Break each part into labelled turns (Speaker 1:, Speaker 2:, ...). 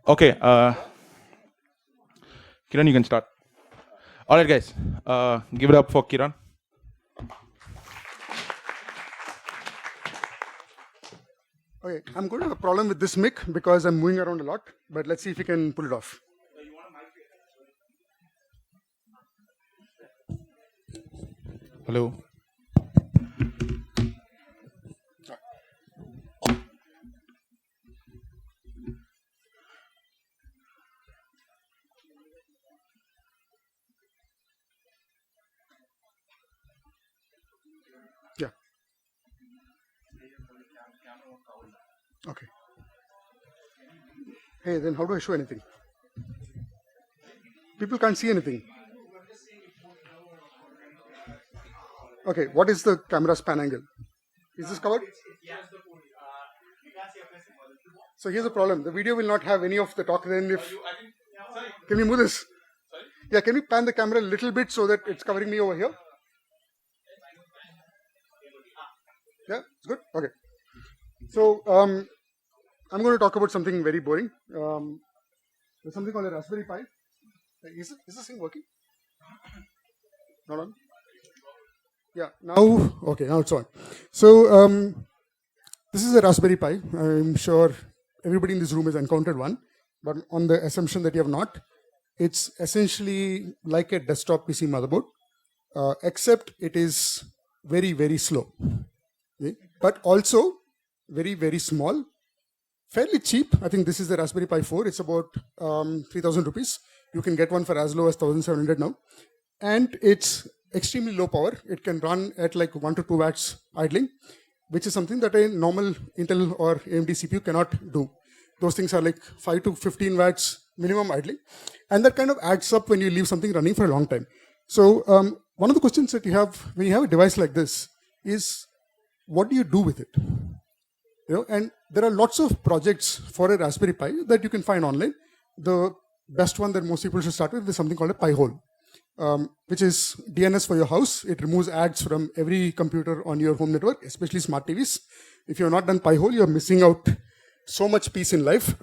Speaker 1: Okay, Kiran, you can start. All right, guys, give it up for Kiran.
Speaker 2: Okay, I'm going to have a problem with this mic because I'm moving around a lot, but let's see if we can pull it off.
Speaker 1: Hello.
Speaker 2: Yeah. Okay. Hey, then how do I show anything? People can't see anything. Okay, what is the camera span angle? Is this covered? So here's the problem. The video will not have any of the talk. Then if can we move this? Yeah, can we pan the camera a little bit so that it's covering me over here? Yeah, it's good. Okay. So I'm going to talk about something very boring. There's something called a Raspberry Pi. Is this thing working? Not on? Yeah. Now, okay. Now it's on. So this is a Raspberry Pi. I'm sure everybody in this room has encountered one, but on the assumption that you have not, it's essentially like a desktop PC motherboard, except it is very, very slow. Okay? But also very, very small, fairly cheap. I think this is the Raspberry Pi 4. It's about 3,000 rupees. You can get one for as low as 1,700 now. And it's extremely low power. It can run at like 1 to 2 watts idling, which is something that a normal Intel or AMD CPU cannot do. Those things are like 5 to 15 watts minimum idling. And that kind of adds up when you leave something running for a long time. So one of the questions that you have when you have a device like this is, what do you do with it? And there are lots of projects for a Raspberry Pi that you can find online. The best one that most people should start with is something called a Pi hole, which is DNS for your house. It removes ads from every computer on your home network, especially smart TVs. If you're not done Pi hole, you're missing out so much peace in life.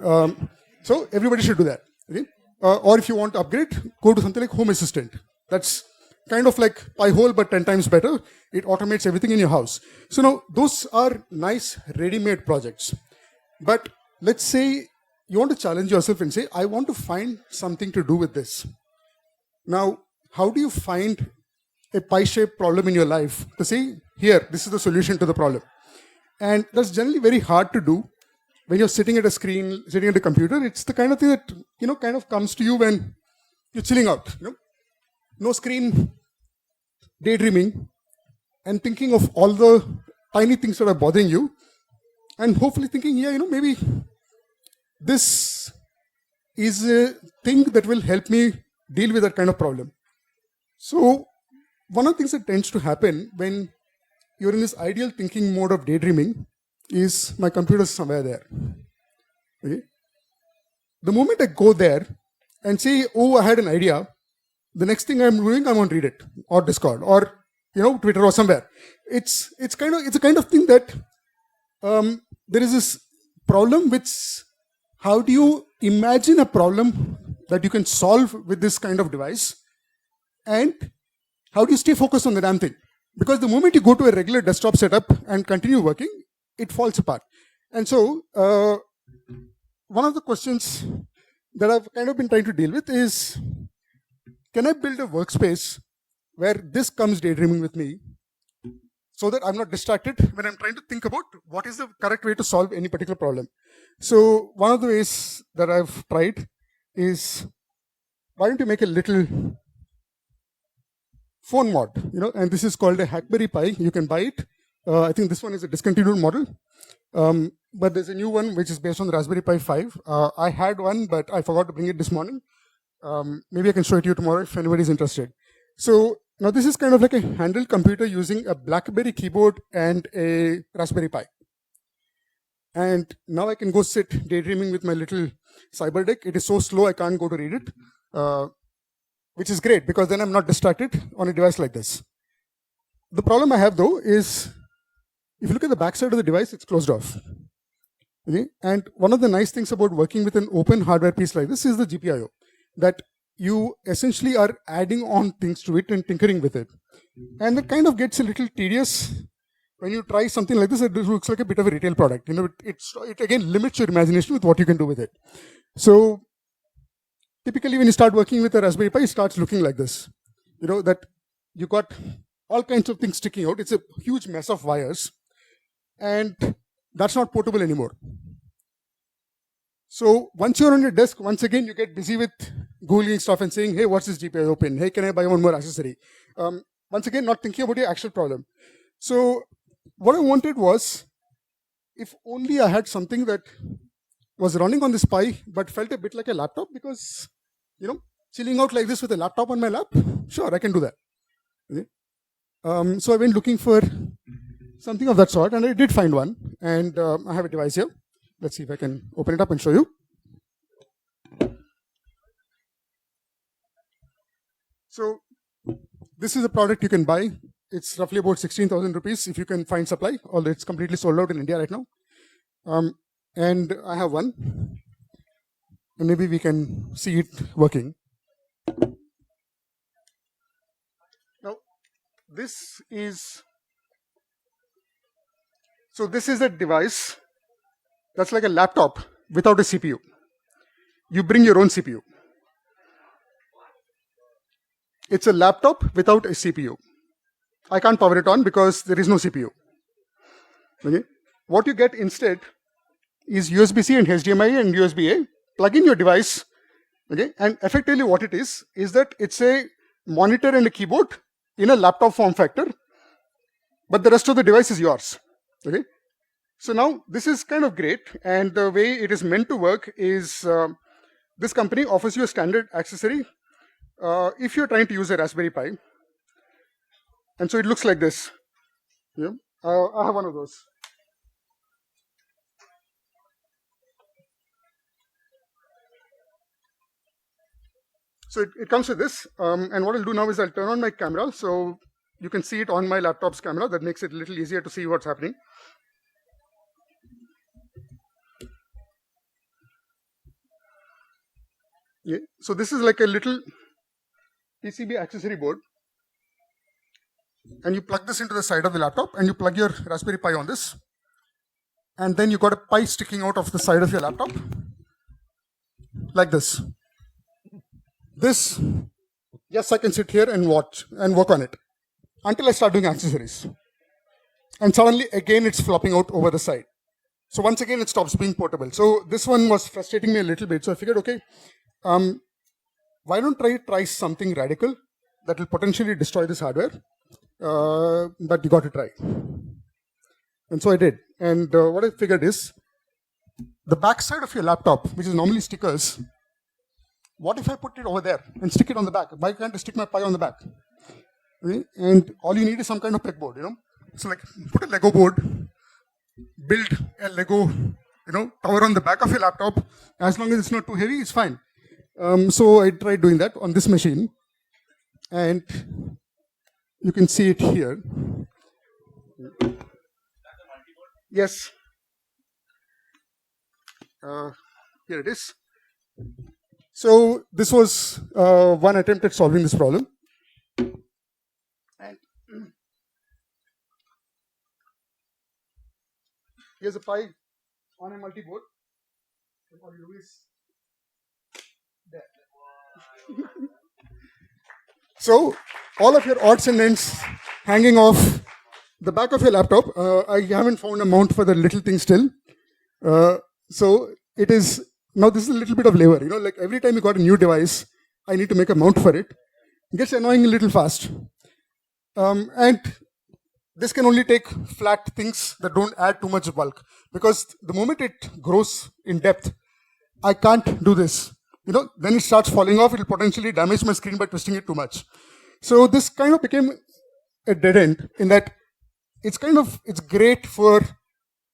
Speaker 2: So everybody should do that. Okay? Or if you want to upgrade, go to something like Home Assistant. That's kind of like Pi hole, but 10 times better. It automates everything in your house. So now those are nice ready-made projects. But let's say you want to challenge yourself and say, I want to find something to do with this. Now, how do you find a pie-shaped problem in your life to say, here, this is the solution to the problem? And that's generally very hard to do when you're sitting at a screen, sitting at a computer. It's the kind of thing that, kind of comes to you when you're chilling out. No screen, daydreaming, and thinking of all the tiny things that are bothering you, and hopefully thinking, maybe this is a thing that will help me deal with that kind of problem. So one of the things that tends to happen when you're in this ideal thinking mode of daydreaming is my computer is somewhere there. Okay? The moment I go there and say, oh, I had an idea, the next thing I'm doing, I'm on Reddit or Discord or Twitter or somewhere. It's a kind of thing that there is this problem which, how do you imagine a problem that you can solve with this kind of device, and how do you stay focused on the damn thing? Because the moment you go to a regular desktop setup and continue working, it falls apart. And so one of the questions that I've kind of been trying to deal with is, can I build a workspace where this comes daydreaming with me so that I'm not distracted when I'm trying to think about what is the correct way to solve any particular problem? So one of the ways that I've tried is, why don't you make a little phone mod, and this is called a Hackberry Pi. You can buy it. I think this one is a discontinued model. But there's a new one which is based on the Raspberry Pi 5. I had one, but I forgot to bring it this morning. Maybe I can show it to you tomorrow if anybody's interested. So now this is kind of like a handheld computer using a BlackBerry keyboard and a Raspberry Pi. And now I can go sit daydreaming with my little cyber deck. It is so slow I can't go to read it, which is great because then I'm not distracted on a device like this. The problem I have though is, if you look at the backside of the device, it's closed off. Okay? And one of the nice things about working with an open hardware piece like this is the GPIO, that you essentially are adding on things to it and tinkering with it. And it kind of gets a little tedious when you try something like this. It looks like a bit of a retail product. It again limits your imagination with what you can do with it. So typically when you start working with a Raspberry Pi, it starts looking like this. That you got all kinds of things sticking out. It's a huge mess of wires, and that's not portable anymore. So once you're on your desk, once again you get busy with Googling stuff and saying, hey, what's this GPIO pin? Hey, can I buy one more accessory? Once again, not thinking about your actual problem. So what I wanted was, if only I had something that was running on this Pi but felt a bit like a laptop, because chilling out like this with a laptop on my lap, sure, I can do that. Okay? So I went looking for something of that sort, and I did find one, and I have a device here. Let's see if I can open it up and show you. So this is a product you can buy. It's roughly about 16,000 rupees if you can find supply, although it's completely sold out in India right now. And I have one, and maybe we can see it working. Now, this is a device that's like a laptop without a CPU. You bring your own CPU. It's a laptop without a CPU. I can't power it on because there is no CPU. Okay? What you get instead is USB-C and HDMI and USB-A. Plug in your device, okay? And effectively what it is that it's a monitor and a keyboard in a laptop form factor, but the rest of the device is yours. Okay? So now this is kind of great, and the way it is meant to work is this company offers you a standard accessory if you're trying to use a Raspberry Pi. And so it looks like this. Yeah, I have one of those. So it comes with this, and what I'll do now is I'll turn on my camera so you can see it on my laptop's camera. That makes it a little easier to see what's happening. Yeah. So this is like a little PCB accessory board, and you plug this into the side of the laptop, and you plug your Raspberry Pi on this, and then you got a Pi sticking out of the side of your laptop like this. This, yes, I can sit here and watch and work on it until I start doing accessories, and suddenly again it's flopping out over the side. So once again it stops being portable. So this one was frustrating me a little bit. So I figured, okay, why don't I try something radical that will potentially destroy this hardware, but you got to try. And so I did. And what I figured is, the back side of your laptop, which is normally stickers, what if I put it over there and stick it on the back? Why can't I stick my Pi on the back? Okay? And all you need is some kind of pegboard, So like, put a Lego board, build a Lego, tower on the back of your laptop. As long as it's not too heavy, it's fine. So I tried doing that on this machine, and you can see it here. Yes. Here it is. So this was one attempt at solving this problem. And here's a Pi on a multi-board. All you do is there. So all of your odds and ends hanging off the back of your laptop. I haven't found a mount for the little thing still. So it is, now this is a little bit of labor. Like every time you got a new device, I need to make a mount for it. It gets annoying a little fast. And this can only take flat things that don't add too much bulk, because the moment it grows in depth, I can't do this. Then it starts falling off. It will potentially damage my screen by twisting it too much. So this kind of became a dead end, in that it's great for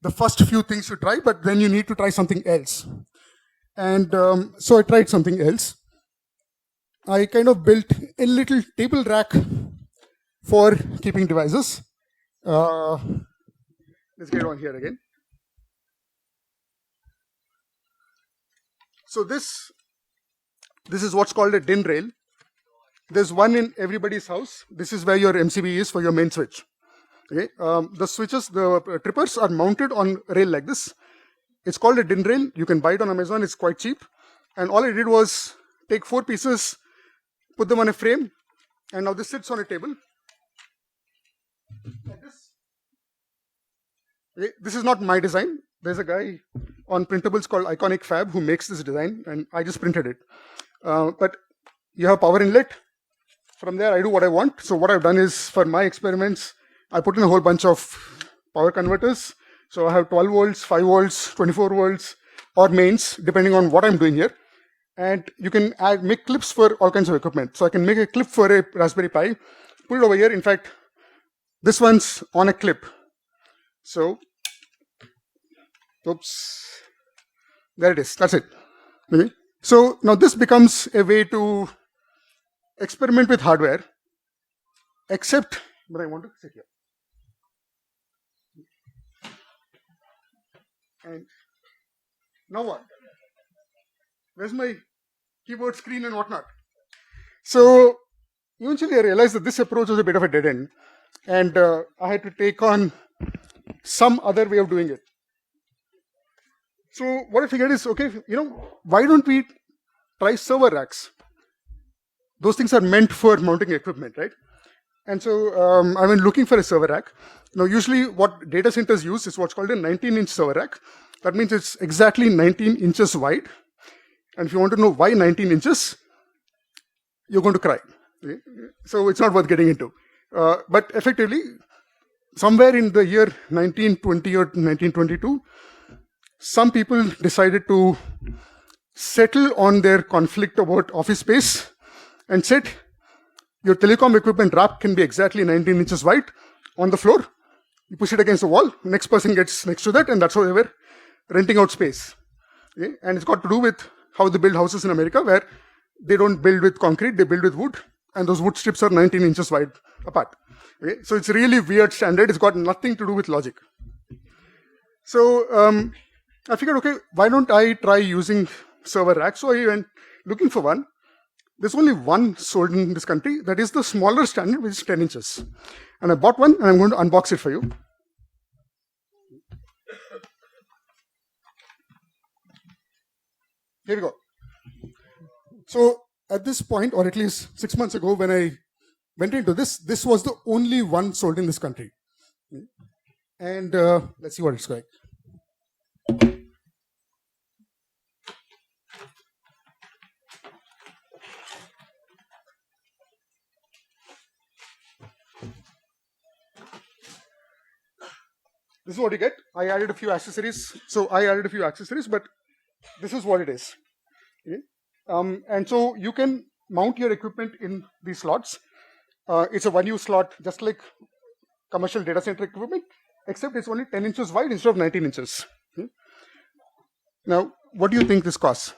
Speaker 2: the first few things you try, but then you need to try something else. And so I tried something else. I kind of built a little table rack for keeping devices. Let's get on here again. So this is what's called a DIN rail. There's one in everybody's house. This is where your MCB is for your main switch. Okay, the switches, the trippers are mounted on a rail like this. It's called a DIN rail. You can buy it on Amazon. It's quite cheap. And all I did was take 4 pieces, put them on a frame, and now this sits on a table like this. Okay, this is not my design. There's a guy on printables called Iconic Fab who makes this design, and I just printed it. But you have power inlet. From there, I do what I want. So what I've done is, for my experiments, I put in a whole bunch of power converters. So I have 12 volts, 5 volts, 24 volts, or mains, depending on what I'm doing here. And you can make clips for all kinds of equipment. So I can make a clip for a Raspberry Pi, put it over here. In fact, this one's on a clip. So, oops, there it is. That's it. Okay. So now this becomes a way to experiment with hardware, except, but I want to sit here. And now what? Where's my keyboard screen and whatnot? So eventually I realized that this approach was a bit of a dead end, and I had to take on some other way of doing it. So what I figured is, okay, why don't we try server racks? Those things are meant for mounting equipment, right? And so I went looking for a server rack. Now, usually what data centers use is what's called a 19-inch server rack. That means it's exactly 19 inches wide. And if you want to know why 19 inches, you're going to cry. Okay? So it's not worth getting into. But effectively, somewhere in the year 1920 or 1922, some people decided to settle on their conflict about office space and said, your telecom equipment rack can be exactly 19 inches wide on the floor. You push it against the wall, next person gets next to that, and that's how they were renting out space. Okay? And it's got to do with how they build houses in America, where they don't build with concrete, they build with wood, and those wood strips are 19 inches wide apart. Okay? So it's a really weird standard. It's got nothing to do with logic. So I figured, okay, why don't I try using server racks? So I went looking for one. There's only one sold in this country. That is the smaller standard, which is 10 inches. And I bought one, and I'm going to unbox it for you. Here we go. So at this point, or at least 6 months ago, when I went into this, this was the only one sold in this country. And let's see what it's like. This is what you get. I added a few accessories. But this is what it is. Okay? And so you can mount your equipment in these slots. It's a one-use slot, just like commercial data center equipment, except it's only 10 inches wide instead of 19 inches. Okay? Now, what do you think this costs?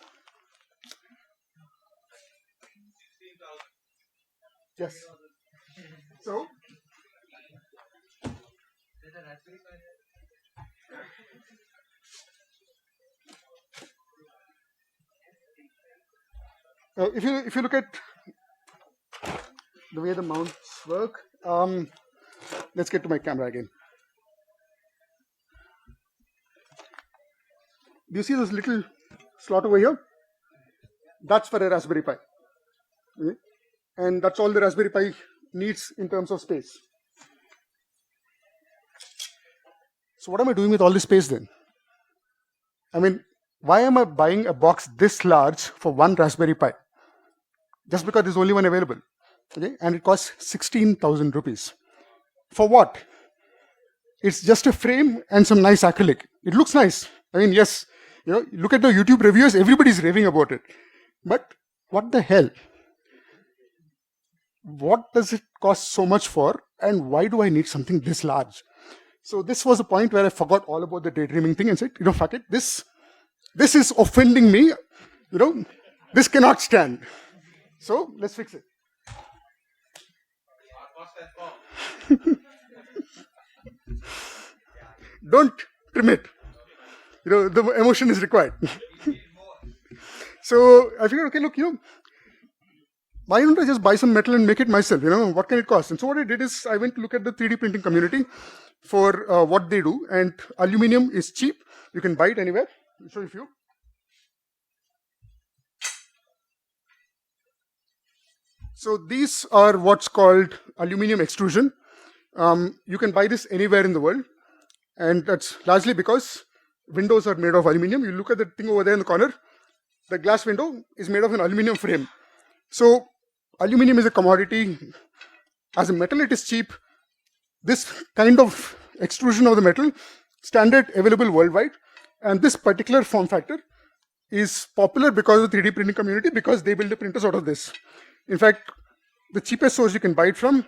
Speaker 2: Yes. So, if you look at the way the mounts work, let's get to my camera again. Do you see this little slot over here? That's for a Raspberry Pi. Okay? And that's all the Raspberry Pi needs in terms of space. So what am I doing with all this space then? I mean, why am I buying a box this large for one Raspberry Pi? Just because there's only one available. Okay? And it costs 16,000 rupees. For what? It's just a frame and some nice acrylic. It looks nice. I mean, yes, look at the YouTube reviews, everybody's raving about it. But what the hell? What does it cost so much for? And why do I need something this large? So this was a point where I forgot all about the daydreaming thing and said, fuck it. This is offending me. This cannot stand. So let's fix it. Don't trim it. The emotion is required. So I figured, okay, look, why don't I just buy some metal and make it myself? What can it cost? And so what I did is I went to look at the 3D printing community for what they do. And aluminum is cheap. You can buy it anywhere. I'll show you a few. So these are what's called aluminum extrusion. You can buy this anywhere in the world. And that's largely because windows are made of aluminum. You look at the thing over there in the corner. The glass window is made of an aluminum frame. So aluminum is a commodity. As a metal, it is cheap. This kind of extrusion of the metal, standard available worldwide. And this particular form factor is popular because of the 3D printing community, because they build the printers out of this. In fact, the cheapest source you can buy it from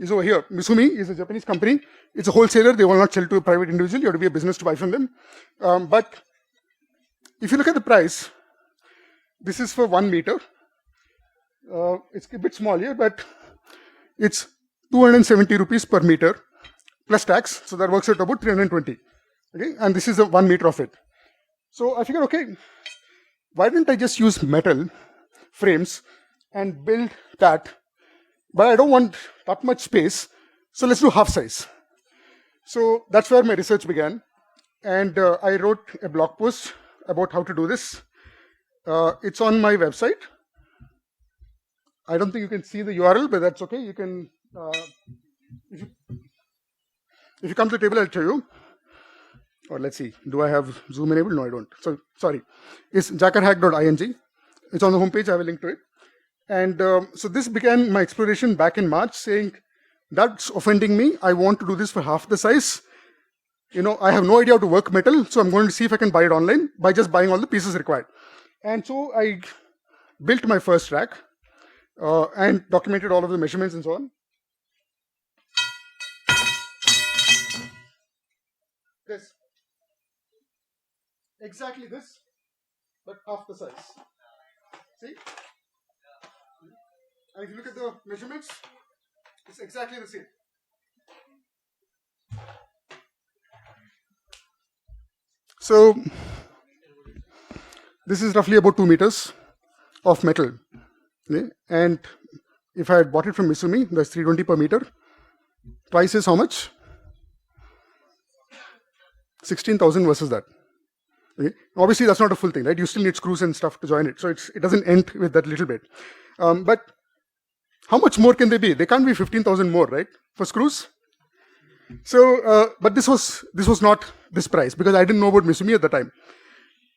Speaker 2: is over here. Misumi is a Japanese company. It's a wholesaler. They will not sell to a private individual. You have to be a business to buy from them. But if you look at the price, this is for 1 meter. It's a bit small here, but it's 270 rupees per meter plus tax. So that works out about 320. Okay, and this is a 1 meter of it. So I figured, okay, why didn't I just use metal frames and build that? But I don't want that much space, so let's do half size. So that's where my research began, and I wrote a blog post about how to do this. It's on my website. I don't think you can see the URL, but that's okay. You can, if you come to the table, I'll show you. Or let's see, do I have Zoom enabled? No, I don't. So sorry. It's jackerhack.ing. It's on the homepage. I have a link to it. And so this began my exploration back in March, saying, that's offending me. I want to do this for half the size. I have no idea how to work metal, so I'm going to see if I can buy it online by just buying all the pieces required. And so I built my first rack and documented all of the measurements and so on. This. Exactly this, but half the size. See? And if you look at the measurements, it's exactly the same. So this is roughly about 2 meters of metal. Okay? And if I had bought it from Misumi, that's 320 per meter. Price is how much? 16,000 versus that. Okay? Obviously, that's not a full thing, right? You still need screws and stuff to join it. So it doesn't end with that little bit. But how much more can they be? They can't be 15,000 more, right? For screws? So, but this was not this price, because I didn't know about Misumi at the time.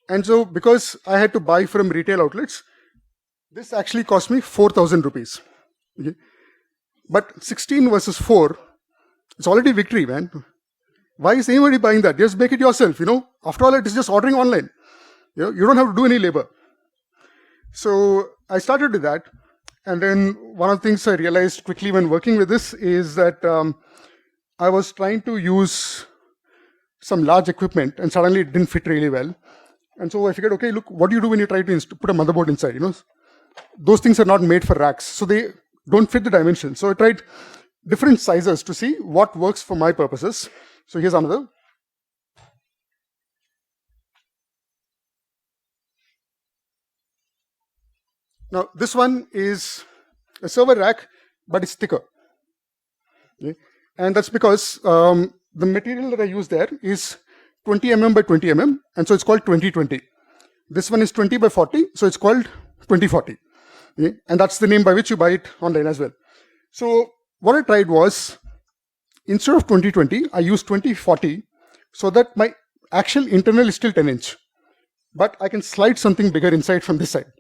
Speaker 2: And so, because I had to buy from retail outlets, this actually cost me 4,000 rupees. Okay? But 16 versus 4, it's already victory, man. Why is anybody buying that? Just make it yourself, After all, it is just ordering online. You don't have to do any labor. So I started with that. And then one of the things I realized quickly when working with this is that I was trying to use some large equipment, and suddenly it didn't fit really well. And so I figured, okay, look, what do you do when you try to put a motherboard inside? Those things are not made for racks, so they don't fit the dimensions. So I tried different sizes to see what works for my purposes. So here's another. Now this one is a server rack, but it's thicker. Okay? And that's because the material that I use there is 20 mm by 20 mm, and so it's called 2020. This one is 20 by 40, so it's called 2040. Okay? And that's the name by which you buy it online as well. So what I tried was, instead of 2020, I used 2040 so that my actual internal is still 10 inch. But I can slide something bigger inside from this side.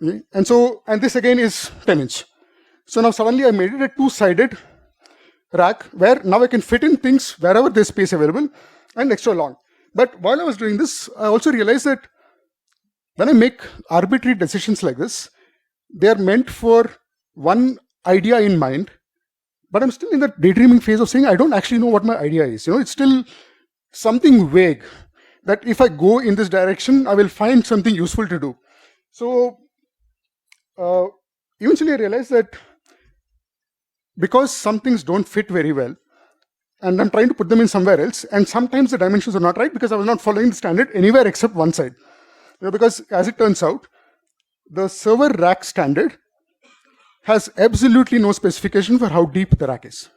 Speaker 2: Okay? And this again is 10 inch. So now suddenly I made it a two-sided rack where now I can fit in things wherever there's space available and extra long. But while I was doing this, I also realized that when I make arbitrary decisions like this, they are meant for one idea in mind, but I'm still in that daydreaming phase of saying I don't actually know what my idea is. It's still something vague that if I go in this direction, I will find something useful to do. So eventually I realized that because some things don't fit very well, and I'm trying to put them in somewhere else, and sometimes the dimensions are not right because I was not following the standard anywhere except one side. Because as it turns out, the server rack standard has absolutely no specification for how deep the rack is.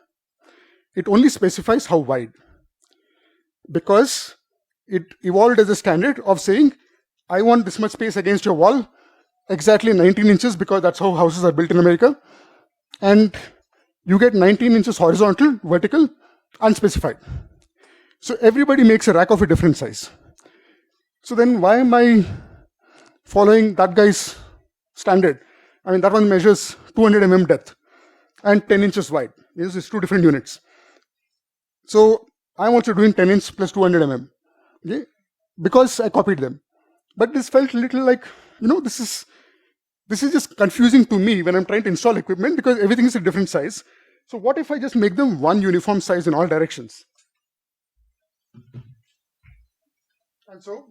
Speaker 2: It only specifies how wide, because it evolved as a standard of saying, I want this much space against your wall, exactly 19 inches, because that's how houses are built in America. And you get 19 inches horizontal, vertical, unspecified. So everybody makes a rack of a different size. So then why am I following that guy's standard? I mean, that one measures 200 mm depth and 10 inches wide. This is two different units. So I'm also doing 10 inch plus 200 mm, okay? Because I copied them. But this felt a little like, this is just confusing to me when I'm trying to install equipment, because everything is a different size. So what if I just make them one uniform size in all directions? And so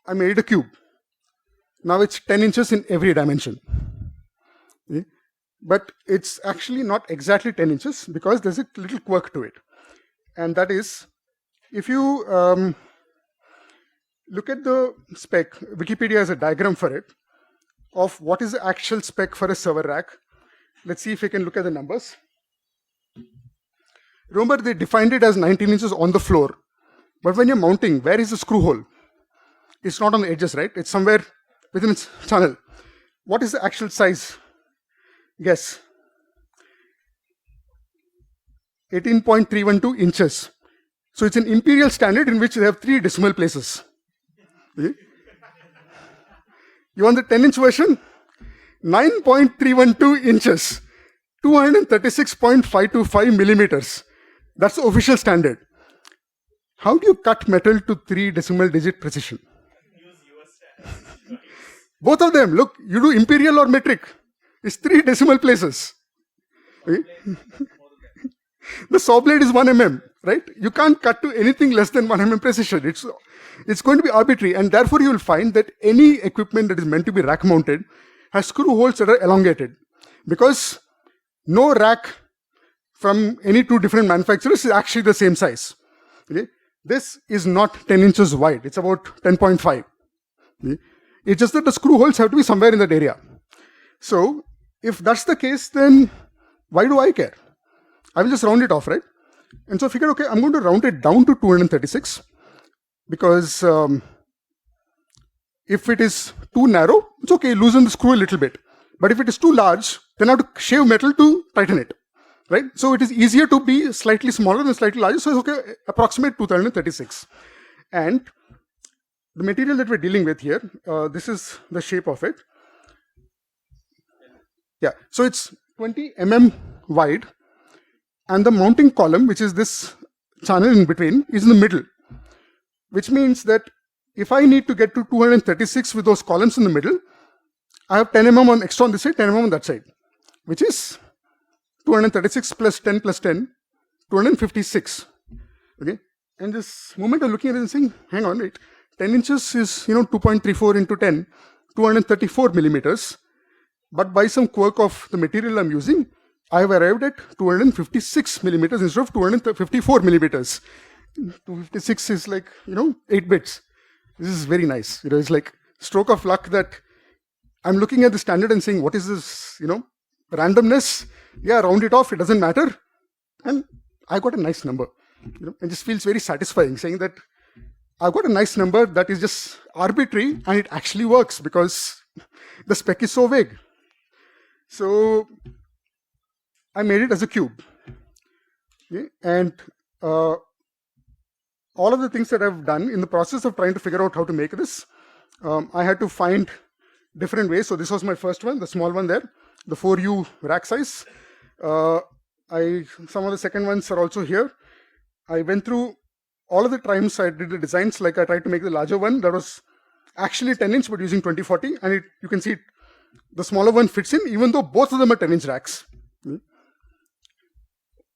Speaker 2: I made a cube. Now it's 10 inches in every dimension. Okay? But it's actually not exactly 10 inches, because there's a little quirk to it. And that is, if you look at the spec, Wikipedia has a diagram for it, of what is the actual spec for a server rack. Let's see if we can look at the numbers. Remember, they defined it as 19 inches on the floor. But when you're mounting, where is the screw hole? It's not on the edges, right? It's somewhere within its channel. What is the actual size? Guess. 18.312 inches. So it's an imperial standard in which they have 3 decimal places. Okay? You want the 10-inch version? 9.312 inches. 236.525 millimeters. That's the official standard. How do you cut metal to 3 decimal digit precision? Both of them. Look, you do imperial or metric. It's 3 decimal places. Okay? The saw blade is 1 mm, right? You can't cut to anything less than 1 mm precision. It's going to be arbitrary, and therefore you will find that any equipment that is meant to be rack mounted has screw holes that are elongated, because no rack from any 2 different manufacturers is actually the same size. Okay? This is not 10 inches wide. It's about 10.5. Okay? It's just that the screw holes have to be somewhere in that area. So if that's the case, then why do I care? I will just round it off, right? And so I figured, okay, I'm going to round it down to 236, because if it is too narrow, it's okay, loosen the screw a little bit. But if it is too large, then I have to shave metal to tighten it, right? So it is easier to be slightly smaller than slightly larger. So it's okay, approximate 236. And the material that we're dealing with here, this is the shape of it. Yeah, so it's 20 mm wide, and the mounting column, which is this channel in between, is in the middle, which means that if I need to get to 236 with those columns in the middle, I have 10 mm on extra on this side, 10 mm on that side, which is 236 plus 10 plus 10, 256. Okay, and this moment I'm looking at it and saying, hang on, wait, 10 inches is 2.34 into 10, 234 millimeters. But by some quirk of the material I'm using, I have arrived at 256 millimeters instead of 254 millimeters. 256 is like, 8 bits. This is very nice. It's like stroke of luck that I'm looking at the standard and saying, what is this, randomness? Yeah, round it off, it doesn't matter. And I got a nice number. It just feels very satisfying saying that I've got a nice number that is just arbitrary and it actually works because the spec is so vague. So I made it as a cube. Okay? And all of the things that I've done in the process of trying to figure out how to make this, I had to find different ways. So this was my first one, the small one there, the 4U rack size. Some of the second ones are also here. I went through all of the times I did the designs, like I tried to make the larger one that was actually 10 inch but using 2040, and you can see the smaller one fits in even though both of them are 10 inch racks.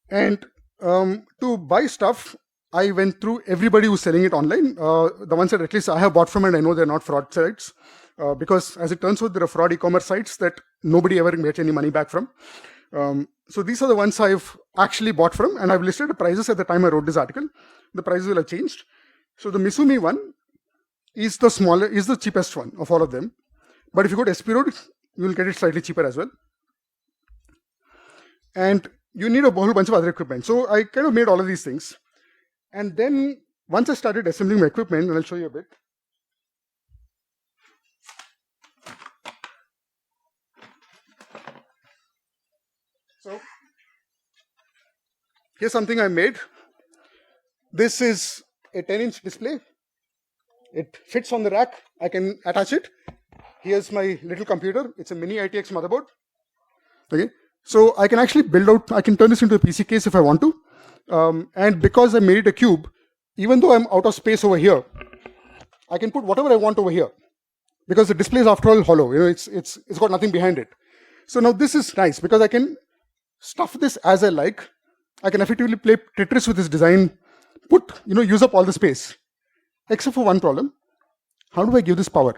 Speaker 2: And to buy stuff, I went through everybody who's selling it online. The ones that at least I have bought from, and I know they're not fraud sites, because as it turns out, there are fraud e-commerce sites that nobody ever gets any money back from. So these are the ones I've actually bought from, and I've listed the prices at the time I wrote this article. The prices will have changed. So the Misumi one is the cheapest one of all of them. But if you go to SP Road, you will get it slightly cheaper as well. And you need a whole bunch of other equipment. So I kind of made all of these things. And then once I started assembling my equipment, and I'll show you a bit. So here's something I made. This is a 10-inch display. It fits on the rack. I can attach it. Here's my little computer. It's a mini ITX motherboard. Okay, so I can actually build out, I can turn this into a PC case if I want to. And because I made it a cube, even though I'm out of space over here, I can put whatever I want over here. Because the display is after all hollow. It's got nothing behind it. So now this is nice because I can stuff this as I like. I can effectively play Tetris with this design, use up all the space. Except for one problem. How do I give this power?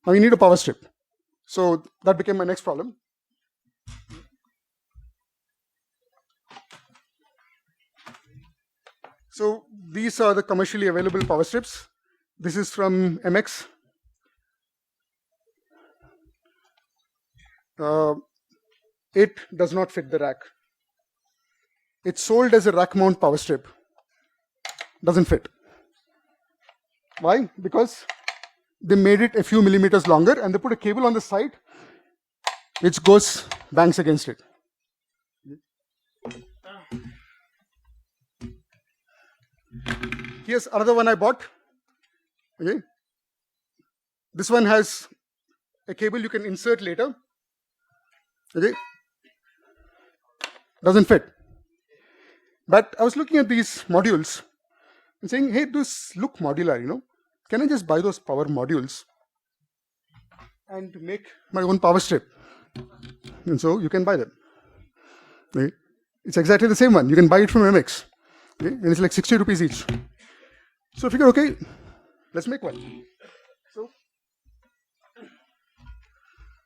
Speaker 2: Now you need a power strip. So that became my next problem. So these are the commercially available power strips. This is from MX. It does not fit the rack. It's sold as a rack mount power strip. Doesn't fit. Why? Because they made it a few millimeters longer and they put a cable on the side which bangs against it. Here's another one I bought. Okay. This one has a cable you can insert later. Okay. Doesn't fit. But I was looking at these modules and saying, hey, those look modular, Can I just buy those power modules and make my own power strip? And so you can buy them. Okay. It's exactly the same one. You can buy it from MX. Okay. And it's like 60 rupees each. So I figured, okay, let's make one. So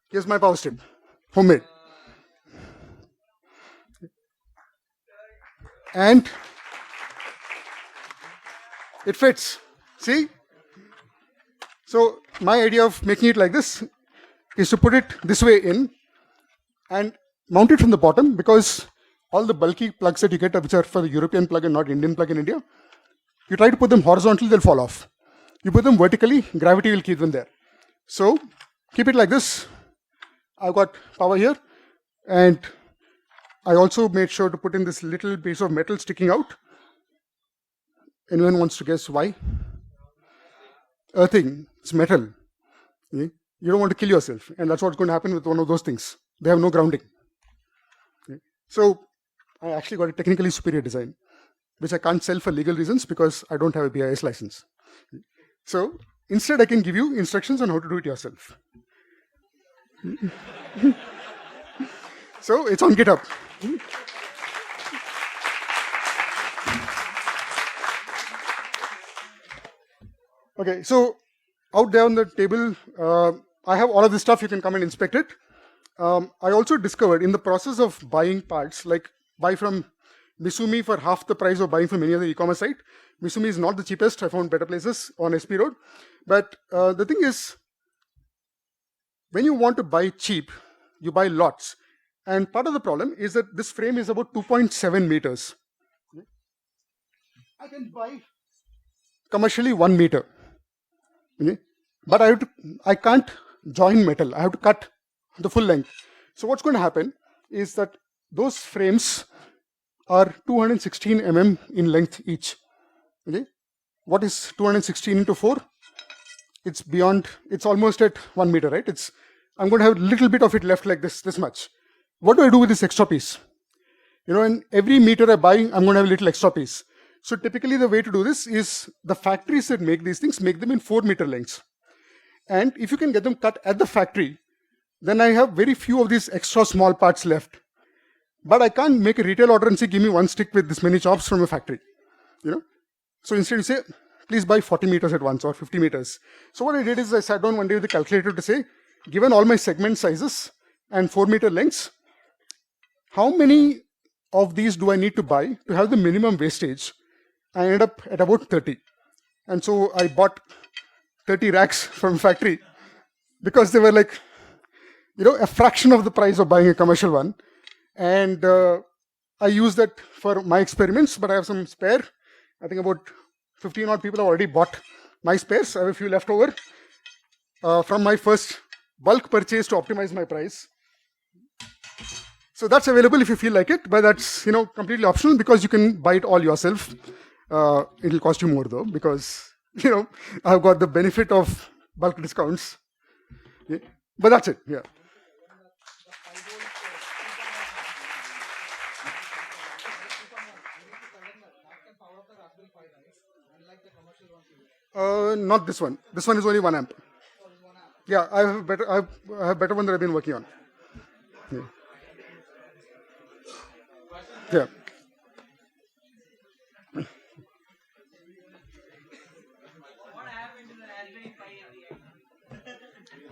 Speaker 2: here's my power strip, homemade. And it fits. See? So my idea of making it like this is to put it this way in and mount it from the bottom, because all the bulky plugs that you get, which are for the European plug and not Indian plug in India, you try to put them horizontally, they'll fall off. You put them vertically, gravity will keep them there. So keep it like this. I've got power here, and I also made sure to put in this little piece of metal sticking out. Anyone wants to guess why? Earthing, it's metal. Okay? You don't want to kill yourself, and that's what's going to happen with one of those things. They have no grounding. Okay? So I actually got a technically superior design, which I can't sell for legal reasons because I don't have a BIS license. So instead, I can give you instructions on how to do it yourself. So it's on GitHub. Okay, so out there on the table, I have all of this stuff. You can come and inspect it. I also discovered in the process of buying parts, like buy from Misumi for half the price of buying from any other e-commerce site. Misumi is not the cheapest. I found better places on SP Road. But the thing is, when you want to buy cheap, you buy lots. And part of the problem is that this frame is about 2.7 meters. I can buy commercially 1 meter. Okay? But I can't join metal. I have to cut the full length. So what's going to happen is that those frames are 216 mm in length each. Okay? What is 216 into 4? It's almost at 1 meter, right? I'm going to have a little bit of it left like this much. What do I do with this extra piece? And every meter I buy, I'm going to have a little extra piece. So typically the way to do this is the factories that make these things, make them in 4 meter lengths. And if you can get them cut at the factory, then I have very few of these extra small parts left. But I can't make a retail order and say, give me one stick with this many chops from a factory. So instead you say, please buy 40 meters at once or 50 meters. So what I did is I sat down one day with the calculator to say, given all my segment sizes and 4 meter lengths, how many of these do I need to buy to have the minimum wastage? I ended up at about 30. And so I bought 30 racks from factory because they were like, a fraction of the price of buying a commercial one. And I use that for my experiments, but I have some spare. I think about 15 odd people have already bought my spares. I have a few left over from my first bulk purchase to optimize my price. So that's available if you feel like it, but that's completely optional because you can buy it all yourself. It'll cost you more though, because I've got the benefit of bulk discounts. Yeah. But that's it. Yeah. Not this one. This one is only 1 amp. Yeah, I have a better one that I've been working on. Yeah. Yeah.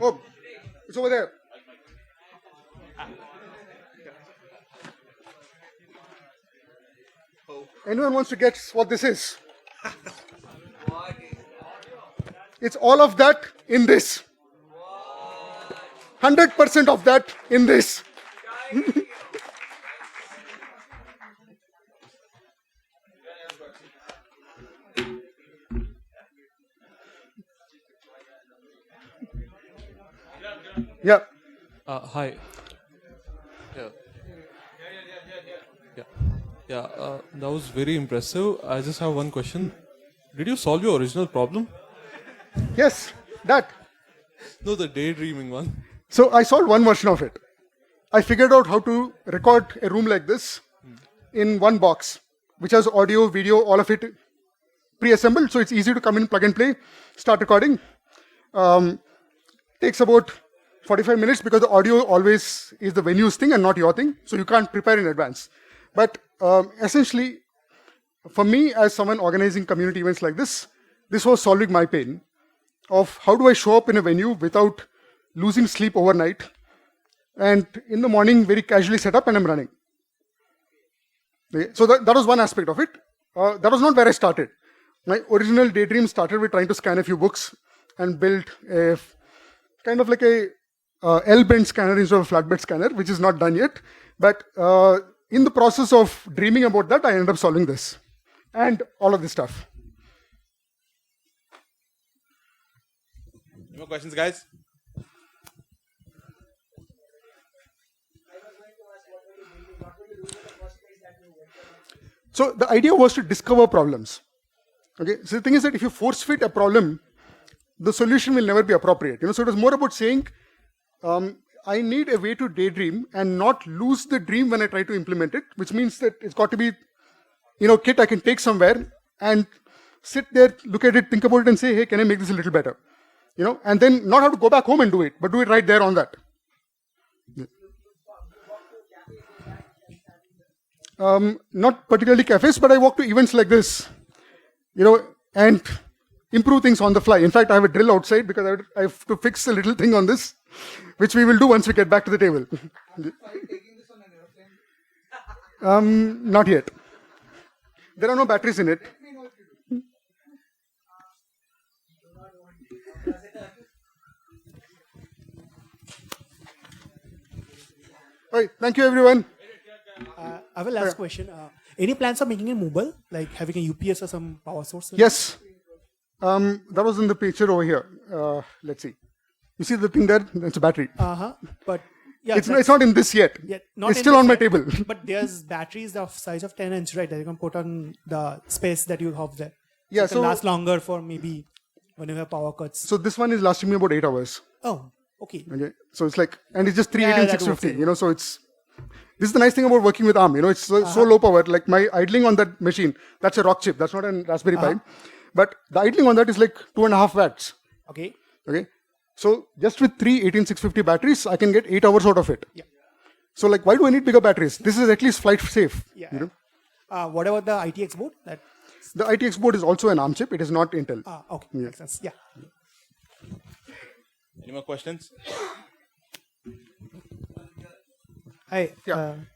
Speaker 2: Oh, it's over there. Anyone wants to guess what this is? It's all of that in this. 100% of that in this. Yeah.
Speaker 3: Hi. Yeah. That was very impressive. I just have one question. Did you solve your original problem?
Speaker 2: Yes, that.
Speaker 3: No, the daydreaming one.
Speaker 2: So I solved one version of it. I figured out how to record a room like this in one box, which has audio, video, all of it pre-assembled. So it's easy to come in, plug and play, start recording. Takes about 45 minutes because the audio always is the venue's thing and not your thing. So you can't prepare in advance. But essentially, for me, as someone organizing community events like this was solving my pain of how do I show up in a venue without losing sleep overnight, and in the morning very casually set up and I'm running. Okay, so that was one aspect of it. That was not where I started. My original daydream started with trying to scan a few books and build a kind of like a L-bend scanner instead of a flatbed scanner, which is not done yet. But in the process of dreaming about that, I ended up solving this and all of this stuff.
Speaker 1: Any more questions, guys?
Speaker 2: So the idea was to discover problems. Okay. So the thing is that if you force fit a problem, the solution will never be appropriate. So it was more about saying, I need a way to daydream and not lose the dream when I try to implement it, which means that it's got to be, kit I can take somewhere and sit there, look at it, think about it and say, hey, can I make this a little better? And then not have to go back home and do it, but do it right there on that. Not particularly cafes, but I walk to events like this, and improve things on the fly. In fact, I have a drill outside because I have to fix a little thing on this, which we will do once we get back to the table. Not yet. There are no batteries in it. All right, thank you, everyone.
Speaker 4: I will ask a question. Any plans of making it mobile, like having a UPS or some power source?
Speaker 2: Yes. That was in the picture over here. Let's see. You see the thing there? It's a battery.
Speaker 4: But yeah,
Speaker 2: it's not in this yet. It's still on my table.
Speaker 4: But there's batteries of size of 10 inch, right? That you can put on the space that you have there.
Speaker 2: Yeah,
Speaker 4: so it can last longer for maybe when you have power cuts.
Speaker 2: So this one is lasting me about 8 hours.
Speaker 4: Oh, okay.
Speaker 2: So it's like, and it's just 318, 650. So it's. This is the nice thing about working with ARM. It's so low power. Like my idling on that machine, that's a rock chip. That's not a Raspberry Pi. But the idling on that is like 2.5 watts.
Speaker 4: Okay.
Speaker 2: So just with 18650 batteries, I can get 8 hours out of it.
Speaker 4: Yeah.
Speaker 2: So like, why do I need bigger batteries? This is at least flight safe.
Speaker 4: Yeah. What about the ITX board?
Speaker 2: The ITX board is also an ARM chip. It is not Intel.
Speaker 4: Okay. Makes sense. Yeah.
Speaker 1: Any more questions?
Speaker 4: Hi.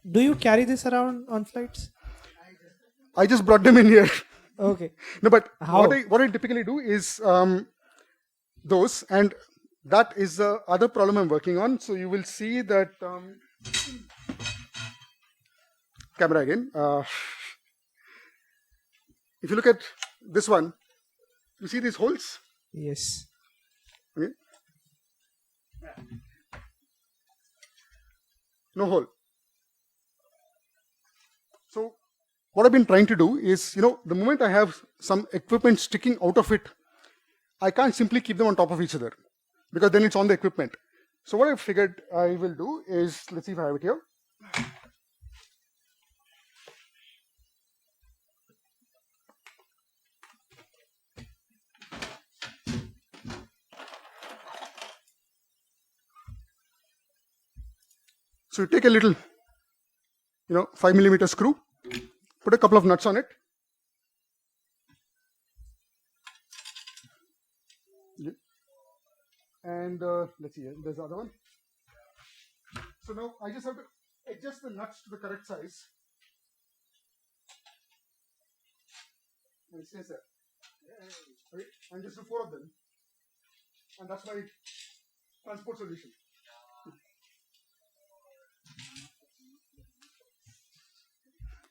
Speaker 4: Do you carry this around on flights?
Speaker 2: I just brought them in here.
Speaker 4: Okay.
Speaker 2: No, but
Speaker 4: How?
Speaker 2: what I typically do is those, and that is the other problem I'm working on. So you will see that camera again. If you look at this one, you see these holes.
Speaker 4: Yes.
Speaker 2: Okay. No hole. So what I've been trying to do is, the moment I have some equipment sticking out of it, I can't simply keep them on top of each other because then it's on the equipment. So what I figured I will do is, let's see if I have it here. So you take a little, 5mm screw, put a couple of nuts on it. And let's see, there's the other one. So now I just have to adjust the nuts to the correct size. And it stays there. Okay, and just do 4 of them. And that's my transport solution.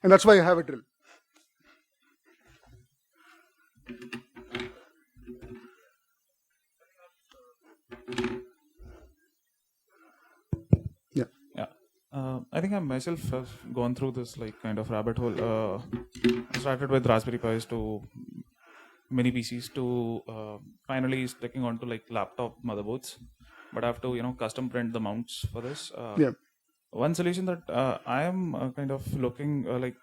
Speaker 2: And that's why I have a drill. Yeah.
Speaker 1: Yeah. I think I myself have gone through this like kind of rabbit hole. I started with Raspberry Pis to mini PCs to finally sticking onto like laptop motherboards. But I have to custom print the mounts for this.
Speaker 2: Yeah.
Speaker 1: One solution that I am kind of looking like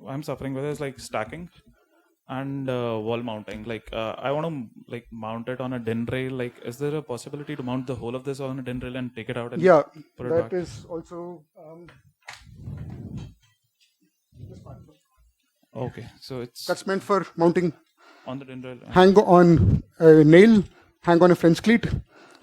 Speaker 1: I'm suffering with is like stacking and wall mounting. Like I want to like mount it on a DIN rail. Like, is there a possibility to mount the whole of this on a DIN rail and take it out? And
Speaker 2: Yeah,
Speaker 1: put it
Speaker 2: that
Speaker 1: back?
Speaker 2: is also this part.
Speaker 1: Okay, so it's
Speaker 2: That's meant for mounting.
Speaker 1: on the DIN rail.
Speaker 2: Hang on a nail, hang on a French cleat.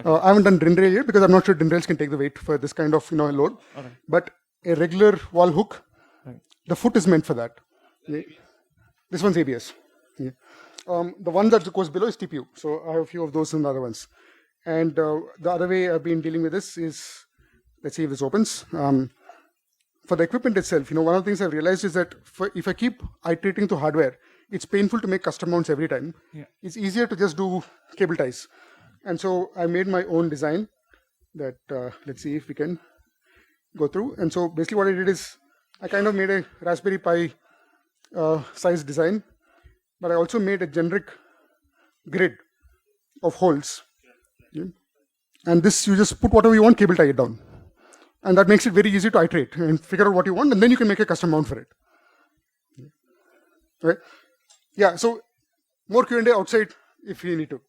Speaker 2: I haven't done DIN rail yet because I'm not sure DIN rails can take the weight for this kind of load.
Speaker 1: Okay.
Speaker 2: But a regular wall hook,
Speaker 1: Right.
Speaker 2: the foot is meant for that. Yeah. This one's ABS. Yeah. The one that goes below is TPU. So I have a few of those in the other ones. And the other way I've been dealing with this is, let's see if this opens. For the equipment itself, one of the things I've realized is that if I keep iterating to hardware, it's painful to make custom mounts every time.
Speaker 1: Yeah.
Speaker 2: It's easier to just do cable ties. And so I made my own design that, let's see if we can go through. And so basically what I did is I kind of made a Raspberry Pi size design, but I also made a generic grid of holes. Yeah. And this, you just put whatever you want, cable tie it down. And that makes it very easy to iterate and figure out what you want, and then you can make a custom mount for it. Right? Yeah, so more Q&A outside if you need to.